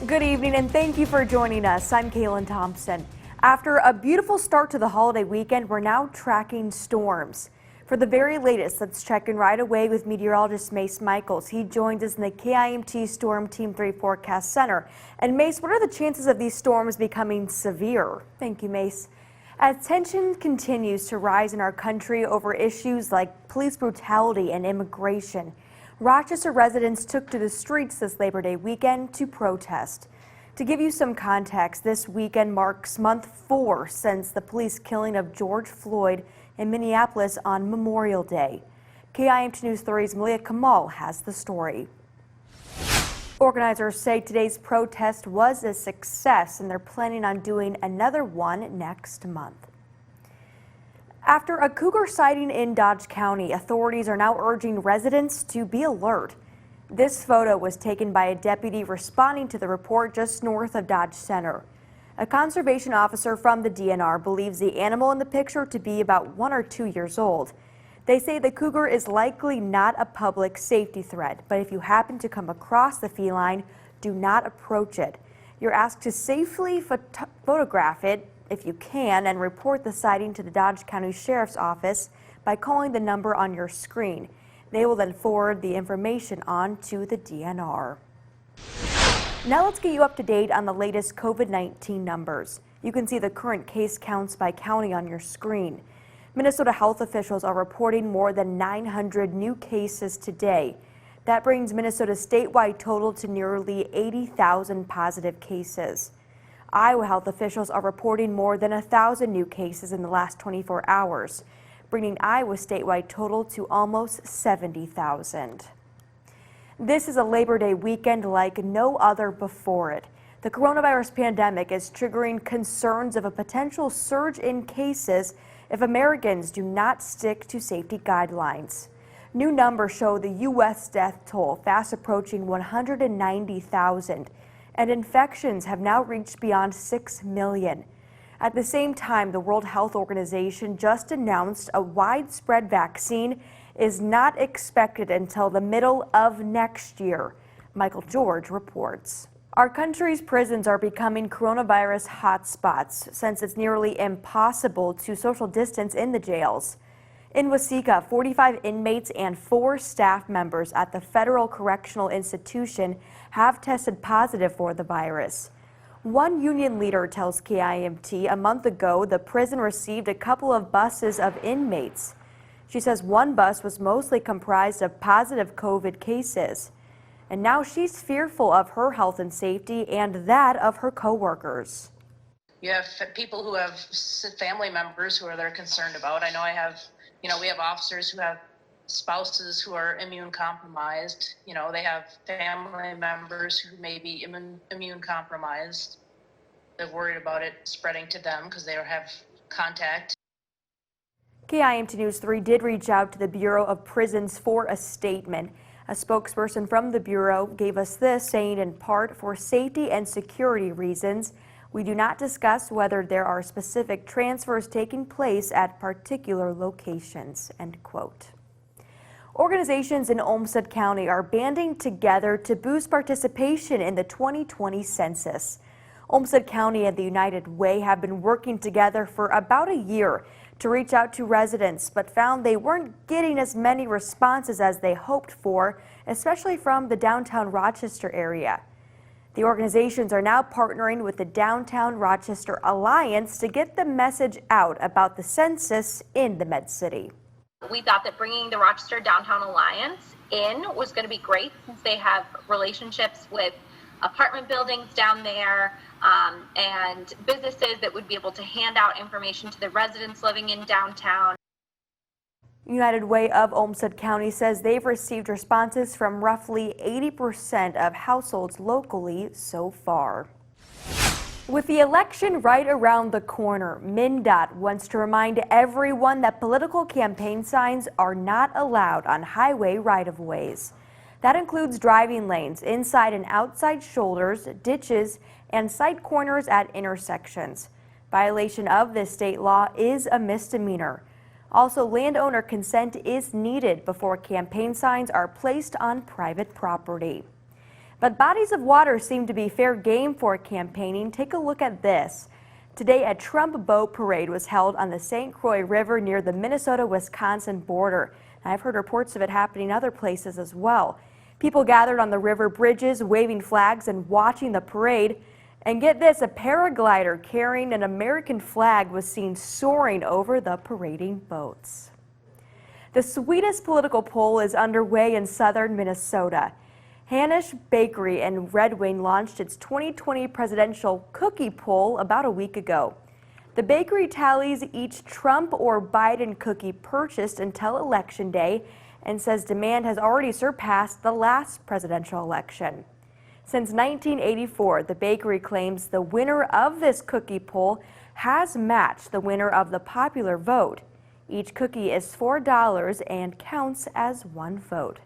Good evening and thank you for joining us. I'm Calyn Thompson. After a beautiful start to the holiday weekend, we're now tracking storms. For the very latest, let's check in right away with meteorologist Mace Michaels. He joins us in the KIMT Storm Team 3 Forecast Center. And Mace, what are the chances of these storms becoming severe? Thank you, Mace. As tension continues to rise in our country over issues like police brutality and immigration, Rochester residents took to the streets this Labor Day weekend to protest. To give you some context, this weekend marks month 4 since the police killing of George Floyd in Minneapolis on Memorial Day. KIMT News 3's Malia Kamal has the story. Organizers say today's protest was a success and they're planning on doing another one next month. After a cougar sighting in Dodge County, authorities are now urging residents to be alert. This photo was taken by a deputy responding to the report just north of Dodge Center. A conservation officer from the DNR believes the animal in the picture to be about 1 or 2 years old. They say the cougar is likely not a public safety threat, but if you happen to come across the feline, do not approach it. You're asked to safely photograph it if you can and report the sighting to the Dodge County Sheriff's Office by calling the number on your screen. They will then forward the information on to the DNR. Now let's get you up to date on the latest COVID-19 numbers. You can see the current case counts by county on your screen. Minnesota health officials are reporting more than 900 new cases today. That brings Minnesota's statewide total to nearly 80,000 positive cases. Iowa health officials are reporting more than 1,000 new cases in the last 24 hours, bringing Iowa's statewide total to almost 70,000. This is a Labor Day weekend like no other before it. The coronavirus pandemic is triggering concerns of a potential surge in cases if Americans do not stick to safety guidelines. New numbers show the U.S. death toll fast approaching 190,000. And infections have now reached beyond 6 million. At the same time, the World Health Organization just announced a widespread vaccine is not expected until the middle of next year. Michael George reports. Our country's prisons are becoming coronavirus hotspots since it's nearly impossible to social distance in the jails. In Waseca, 45 inmates and 4 staff members at the Federal Correctional Institution have tested positive for the virus. One union leader tells KIMT a month ago the prison received a couple of buses of inmates. She says one bus was mostly comprised of positive COVID cases. And now she's fearful of her health and safety and that of her coworkers. You have people who have family members who they're concerned about. I know we have officers who have spouses who are immune compromised. They have family members who may be immune compromised. They're worried about it spreading to them because they have contact. KIMT News 3 did reach out to the Bureau of Prisons for a statement. A spokesperson from the Bureau gave us this, saying in part, for safety and security reasons, we do not discuss whether there are specific transfers taking place at particular locations, end quote. Organizations in Olmsted County are banding together to boost participation in the 2020 census. Olmsted County and the United Way have been working together for about a year to reach out to residents, but found they weren't getting as many responses as they hoped for, especially from the downtown Rochester area. The organizations are now partnering with the Downtown Rochester Alliance to get the message out about the census in the Med City. We thought that bringing the Rochester Downtown Alliance in was going to be great since they have relationships with apartment buildings down there and businesses that would be able to hand out information to the residents living in downtown. United Way of Olmsted County says they've received responses from roughly 80% of households locally so far. With the election right around the corner, MnDOT wants to remind everyone that political campaign signs are not allowed on highway right-of-ways. That includes driving lanes, inside and outside shoulders, ditches, and sight corners at intersections. Violation of this state law is a misdemeanor. Also, landowner consent is needed before campaign signs are placed on private property. But bodies of water seem to be fair game for campaigning. Take a look at this. Today, a Trump boat parade was held on the St. Croix River near the Minnesota-Wisconsin border. I've heard reports of it happening other places as well. People gathered on the river bridges, waving flags and watching the parade. And get this, a paraglider carrying an American flag was seen soaring over the parading boats. The sweetest political poll is underway in southern Minnesota. Hanisch Bakery in Red Wing launched its 2020 presidential cookie poll about a week ago. The bakery tallies each Trump or Biden cookie purchased until Election Day and says demand has already surpassed the last presidential election. Since 1984, the bakery claims the winner of this cookie poll has matched the winner of the popular vote. Each cookie is $4 and counts as one vote.